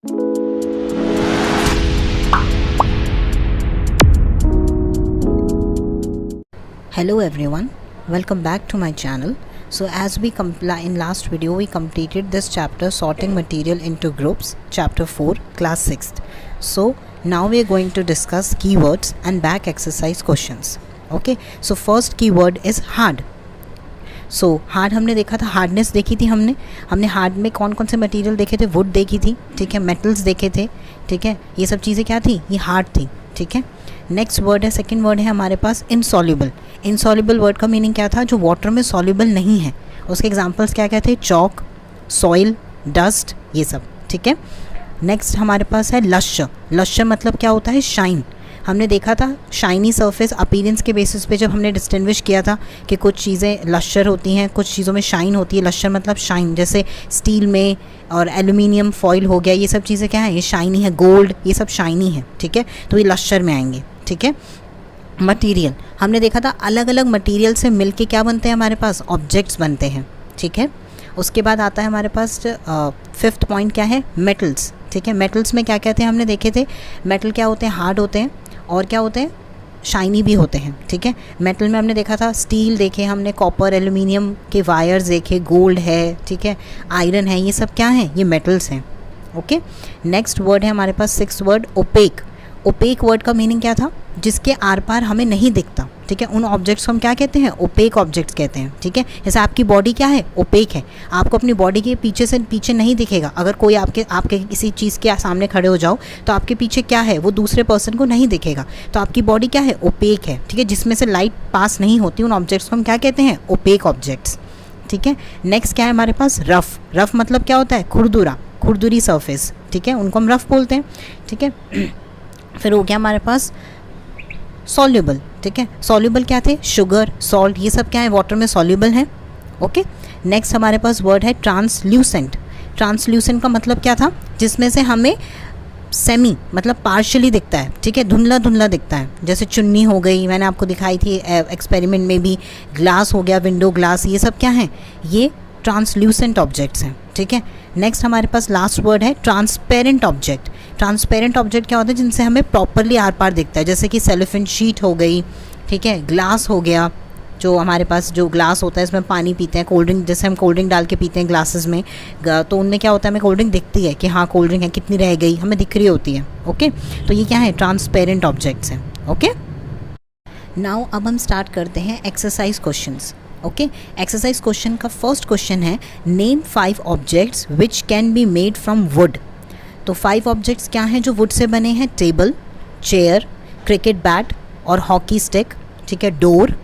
Hello everyone, welcome back to my channel. So as we in last video we completed this chapter, sorting material into groups, chapter 4, class 6th. So now we are going to discuss keywords and back exercise questions. Okay, so first keyword is hard. So hard हमने देखा था, hardness देखी थी हमने hard में कौन कौन से मटेरियल देखे थे, वुड देखी थी, ठीक है, मेटल्स देखे थे, ठीक है, ये सब चीज़ें क्या थी, ये हार्ड थी, ठीक है. नेक्स्ट वर्ड है, सेकंड वर्ड है हमारे पास इनसॉल्युबल. इनसॉल्युबल वर्ड का मीनिंग क्या था, जो वाटर में सॉल्युबल नहीं है. उसके एग्जांपल्स क्या क्या थे, चॉक, सॉइल, डस्ट, ये सब, ठीक है. नेक्स्ट हमारे पास है लश्य. लश्य मतलब क्या होता है, शाइन. हमने देखा था शाइनी सरफेस अपीयरेंस के बेसिस पे जब हमने डिस्टिंग्विश किया था कि कुछ चीज़ें लश्यर होती हैं, कुछ चीज़ों में शाइन होती है. लश्यर मतलब शाइन, जैसे स्टील में और एल्यूमिनियम फॉइल हो गया, ये सब चीज़ें क्या है, ये शाइनी है. गोल्ड, ये सब शाइनी है, ठीक है, तो ये लश्यर में आएंगे, ठीक है. मटीरियल हमने देखा था, अलग अलग मटीरियल से मिलके क्या बनते हैं हमारे पास, ऑब्जेक्ट्स बनते हैं, ठीक है. उसके बाद आता है हमारे पास फिफ्थ पॉइंट क्या है, मेटल्स, ठीक है. मेटल्स में क्या कहते हैं हमने देखे थे, मेटल क्या होते हैं, हार्ड होते हैं और क्या होते हैं, शाइनी भी होते हैं, ठीक है. मेटल में हमने देखा था, स्टील देखे हमने, कॉपर, एल्यूमिनियम के वायर्स देखे, गोल्ड है, ठीक है, आयरन है, ये सब क्या है, ये मेटल्स हैं, ओके. नेक्स्ट वर्ड है हमारे पास sixth word, opaque. Opaque word का मीनिंग क्या था, जिसके आर पार हमें नहीं दिखता, ठीक है, उन ऑब्जेक्ट्स को हम क्या कहते हैं, ओपेक ऑब्जेक्ट्स कहते हैं, ठीक है. जैसे आपकी बॉडी क्या है, ओपेक है, आपको अपनी बॉडी के पीछे से पीछे नहीं दिखेगा. अगर कोई आपके किसी चीज़ के सामने खड़े हो जाओ तो आपके पीछे क्या है, वो दूसरे पर्सन को नहीं दिखेगा. तो आपकी बॉडी क्या है, ओपेक है, ठीक है, जिसमें से लाइट पास नहीं होती, उन ऑब्जेक्ट्स को हम क्या कहते हैं, ओपेक ऑब्जेक्ट्स, ठीक है. नेक्स्ट क्या है हमारे पास, रफ. रफ मतलब क्या होता है, खुरदुरा, खुरदुरी सरफेस, ठीक है, उनको हम रफ बोलते हैं, ठीक है. फिर हो गया हमारे पास सॉल्युबल, ठीक है. सॉल्युबल क्या थे, शुगर, सॉल्ट, ये सब क्या है, वाटर में सॉल्युबल हैं, ओके. नेक्स्ट हमारे पास वर्ड है ट्रांसल्यूसेंट. ट्रांसल्यूसेंट का मतलब क्या था, जिसमें से हमें सेमी मतलब पार्शियली दिखता है, ठीक है, धुंधला धुंधला दिखता है. जैसे चुन्नी हो गई, मैंने आपको दिखाई थी एक्सपेरिमेंट में भी, ग्लास हो गया, विंडो ग्लास, ये सब क्या हैं, ये ट्रांसल्यूसेंट ऑब्जेक्ट्स हैं, ठीक है. नेक्स्ट हमारे पास लास्ट वर्ड है ट्रांसपेरेंट ऑब्जेक्ट. ट्रांसपेरेंट ऑब्जेक्ट क्या होता है, जिनसे हमें प्रॉपरली आर पार दिखता है, जैसे कि सेलोफेन शीट हो गई, ठीक है, ग्लास हो गया, जो हमारे पास जो ग्लास होता है इसमें पानी पीते हैं, कोल्ड ड्रिंक, जैसे हम कोल्ड ड्रिंक डाल के पीते हैं ग्लासेस में, तो उनमें क्या होता है, हमें कोल्ड ड्रिंक दिखती है कि हाँ कोल्ड ड्रिंक है, कितनी रह गई, हमें दिख रही होती है, ओके. तो ये क्या है, ट्रांसपेरेंट ऑब्जेक्ट्स हैं, ओके. नाउ अब हम स्टार्ट करते हैं exercise questions, okay. Exercise question का फर्स्ट क्वेश्चन है, name 5 objects which can be made from would. तो 5 ऑब्जेक्ट्स क्या हैं जो वुड से बने हैं, टेबल, चेयर, क्रिकेट बैट और हॉकी स्टिक, ठीक है, डोर,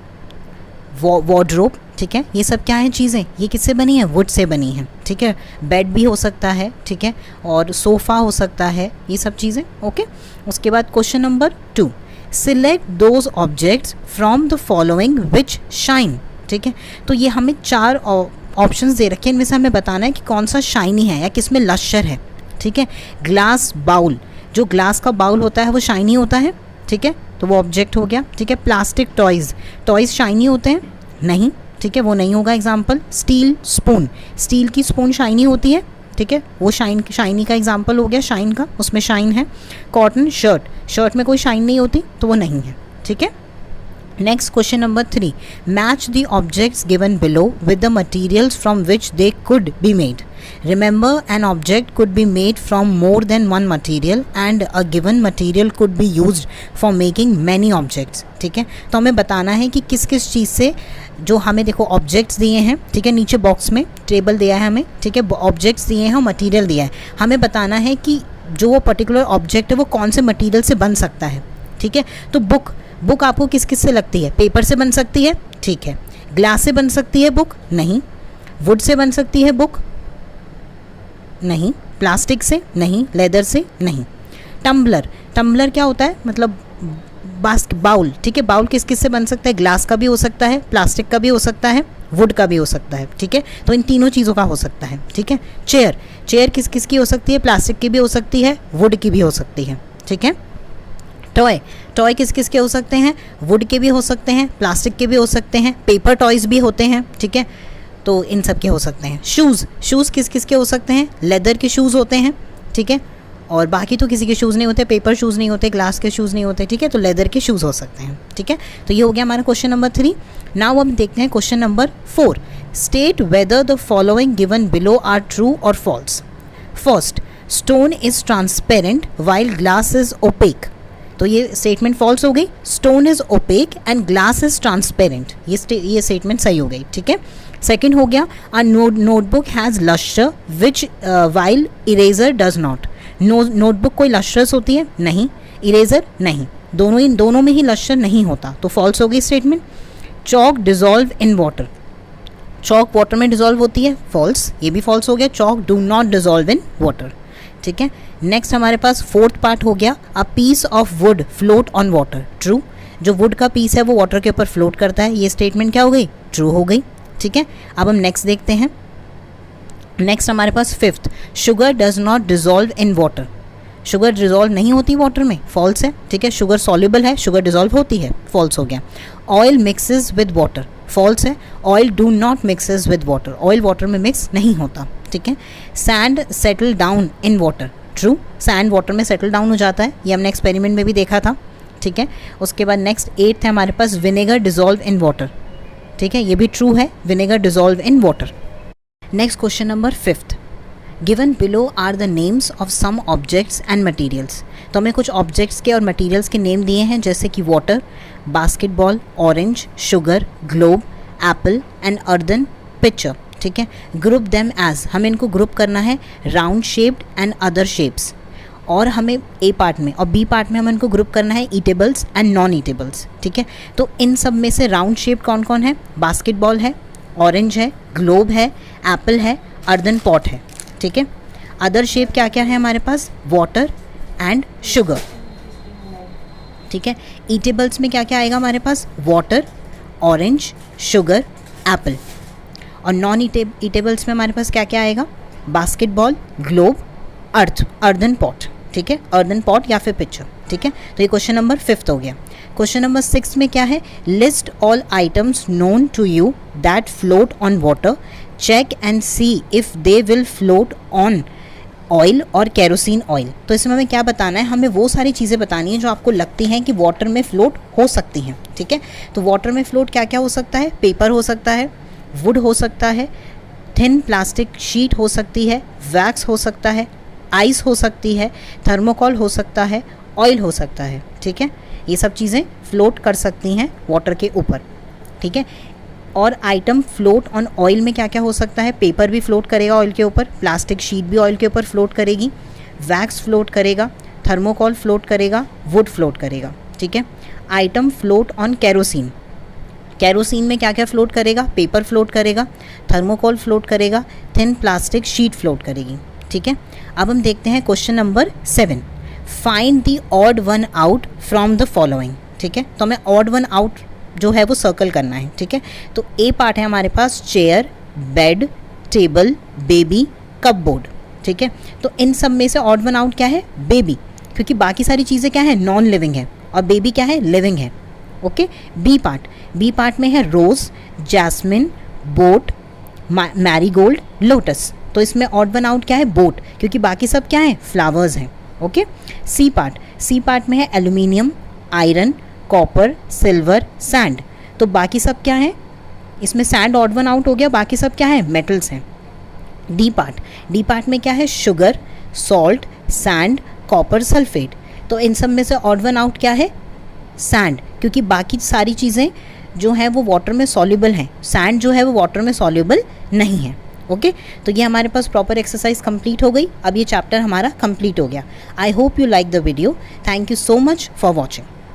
वार्डरोब, ठीक है, ये सब क्या हैं चीज़ें, ये किससे बनी है, वुड से बनी हैं, ठीक है. बेड भी हो सकता है, ठीक है, और सोफ़ा हो सकता है, ये सब चीज़ें, ओके. उसके बाद question number 2, select those objects from the following which shine, ठीक है. तो ये हमें 4 ऑप्शंस दे रखे हैं, इनमें से हमें बताना है कि कौन सा शाइनी है या किस में लश्यर है, ठीक है. ग्लास बाउल, जो ग्लास का बाउल होता है वो शाइनी होता है, ठीक है, तो वो ऑब्जेक्ट हो गया, ठीक है. प्लास्टिक टॉयज़, टॉयज़ शाइनी होते हैं, नहीं, ठीक है, वो नहीं होगा एग्जाम्पल. स्टील स्पून, स्टील की स्पून शाइनी होती है, ठीक है, वो शाइनी का एग्जाम्पल हो गया, शाइन का, उसमें शाइन है. कॉटन शर्ट, शर्ट में कोई शाइन नहीं होती, तो वो नहीं है, ठीक है. Next question number 3, match the objects given below with the materials from which they could be made. Remember, an object could be made from more than one material and a given material could be used for making many objects, ठीक है. तो हमें बताना है कि किस किस चीज़ से, जो हमें देखो ऑब्जेक्ट्स दिए हैं, ठीक है, नीचे बॉक्स में टेबल दिया है हमें, ठीक है, ऑब्जेक्ट्स दिए हैं और मटीरियल दिया है, हमें बताना है कि जो वो पर्टिकुलर ऑब्जेक्ट है वो कौन से मटीरियल से बन सकता है, ठीक है. तो बुक आपको किस किस से लगती है, पेपर से बन सकती है, ठीक है. ग्लास से बन सकती है बुक, नहीं. वुड से बन सकती है बुक, नहीं. प्लास्टिक से, नहीं. लेदर से, नहीं. टम्बलर, टम्बलर क्या होता है, मतलब बाउल, ठीक है, बाउल किस किस से बन सकता है, ग्लास का भी हो सकता है, प्लास्टिक का भी हो सकता है, वुड का भी हो सकता है, ठीक है. तो इन तीनों चीज़ों का हो सकता है, ठीक है. चेयर, चेयर किस किस की हो सकती है, प्लास्टिक की भी हो सकती है, वुड की भी हो सकती है, ठीक है. टॉय, टॉय किस किस के हो सकते हैं, वुड के भी हो सकते हैं, प्लास्टिक के भी हो सकते हैं, पेपर टॉयज़ भी होते हैं, ठीक है, तो इन सब के हो सकते हैं. शूज़, शूज़ किस किस के हो सकते हैं, लेदर के शूज़ होते हैं, ठीक है, और बाकी तो किसी के शूज़ नहीं होते, पेपर शूज़ नहीं होते, ग्लास के शूज़ नहीं होते, ठीक है, तो लेदर के शूज़ हो सकते हैं, ठीक है। तो ये हो गया हमारा क्वेश्चन नंबर 3। नाउ हम देखते हैं question number 4। State whether the following given below are true और false. First, stone is transparent while glass is opaque. तो ये स्टेटमेंट फॉल्स हो गई। Stone is opaque and glass is transparent, ये statement सही हो गई, ठीक है। सेकेंड हो गया, a notebook has lustre which while eraser does not. Notebook कोई लस्टर्स होती है? नहीं। इरेजर? नहीं। दोनों में ही लस्टर नहीं होता, तो फॉल्स हो गई statement. Chalk dissolve in water. Chalk water में डिजॉल्व होती है? फॉल्स, ये भी फॉल्स हो गया। Chalk do not dissolve in water, ठीक है। नेक्स्ट हमारे पास फोर्थ पार्ट हो गया, a piece of wood float on water. True, जो वुड का पीस है वो वाटर के ऊपर फ्लोट करता है, ये स्टेटमेंट क्या हो गई? ट्रू हो गई, ठीक है। अब हम नेक्स्ट देखते हैं। नेक्स्ट हमारे पास fifth, sugar does not dissolve in water. Sugar dissolve नहीं होती वाटर में, फॉल्स है, ठीक है। शुगर सॉल्युबल है, शुगर डिजॉल्व होती है, फॉल्स हो गया। Oil mixes with water, false है। Oil do not mixes with water, oil water में मिक्स नहीं होता, ठीक है। Sand settle down in water. True, sand water में सेटल डाउन हो जाता है, ये हमने एक्सपेरिमेंट में भी देखा था, ठीक है। उसके बाद नेक्स्ट एट्थ है हमारे पास, विनेगर डिजॉल्व इन वाटर, ठीक है, ये भी ट्रू है, vinegar dissolve in water. Next question number 5th, given below are the names of some objects and materials. तो हमें कुछ ऑब्जेक्ट्स के और मटीरियल्स के नेम दिए हैं, जैसे कि water, basketball, orange, sugar, globe, Apple and earthen picture, ठीक है। ग्रुप देम एज, हमें इनको ग्रुप करना है round shaped and other shapes. और हमें ए पार्ट में और बी पार्ट में हमें इनको ग्रुप करना है ईटेबल्स एंड नॉन ईटेबल्स, ठीक है। तो इन सब में से राउंड शेप कौन कौन है? बास्केटबॉल है, ऑरेंज है, ग्लोब है, एप्पल है, अर्दन पॉट है, ठीक है। अदर शेप क्या क्या है हमारे पास? वाटर एंड शुगर, ठीक है। ईटेबल्स में क्या क्या आएगा हमारे पास? Water, orange, sugar, apple. और नॉन ईटेबल्स में हमारे पास क्या क्या आएगा? बास्केटबॉल, ग्लोब, अर्दन पॉट, ठीक है, अर्दन पॉट या फिर पिक्चर, ठीक है। तो ये क्वेश्चन नंबर 5th हो गया। क्वेश्चन नंबर 6 में क्या है? List all items known to you that float on water, check and see if they will float on oil और केरोसिन ऑयल। तो इसमें हमें क्या बताना है? हमें वो सारी चीज़ें बतानी है जो आपको लगती हैं कि वाटर में फ्लोट हो सकती हैं, ठीक है। तो वाटर में फ्लोट क्या क्या हो सकता है? पेपर हो सकता है, वुड हो सकता है, थिन प्लास्टिक शीट हो सकती है, वैक्स हो सकता है, आइस हो सकती है, थर्मोकॉल हो सकता है, ऑयल हो सकता है, ठीक है। ये सब चीज़ें फ्लोट कर सकती हैं वाटर के ऊपर, ठीक है। और आइटम फ्लोट ऑन ऑयल में क्या क्या हो सकता है? पेपर भी फ्लोट करेगा ऑयल के ऊपर, प्लास्टिक शीट भी ऑयल के ऊपर फ्लोट करेगी, वैक्स फ्लोट करेगा, थर्मोकॉल फ्लोट करेगा, वुड फ्लोट करेगा, ठीक है। Item float on kerosene, kerosene में क्या क्या फ्लोट करेगा? पेपर फ्लोट करेगा, थर्मोकॉल फ्लोट करेगा, थिन प्लास्टिक शीट फ्लोट करेगी, ठीक है। अब हम देखते हैं question number 7, find the odd one out from the following, ठीक है। तो हमें ऑड वन आउट जो है वो सर्कल करना है, ठीक है। तो ए पार्ट है हमारे पास chair, bed, table, baby, cupboard, ठीक है। तो इन सब में से ऑड वन आउट क्या है? बेबी, क्योंकि बाकी सारी चीज़ें क्या है? नॉन लिविंग है, और बेबी क्या है? लिविंग है, ओके। बी पार्ट में है रोज़, जैस्मिन, बोट, मैरीगोल्ड, लोटस। तो इसमें ऑड वन आउट क्या है? बोट, क्योंकि बाकी सब क्या है? फ्लावर्स हैं, ओके। सी पार्ट में है aluminium, iron, copper, silver, sand. तो बाकी सब क्या है? इसमें सैंड ऑड वन आउट हो गया, बाकी सब क्या है? मेटल्स हैं। डी पार्ट में क्या है? Sugar, salt, sand, copper, sulphate. तो इन सब में से ऑड वन आउट क्या है? सैंड, क्योंकि बाकी सारी चीज़ें जो है वो वाटर में सॉल्युबल हैं, सैंड जो है वो वाटर में सॉल्युबल नहीं है, ओके। तो ये हमारे पास प्रॉपर एक्सरसाइज कंप्लीट हो गई। अब ये चैप्टर हमारा कंप्लीट हो गया। I hope you like the video. Thank you so much for watching.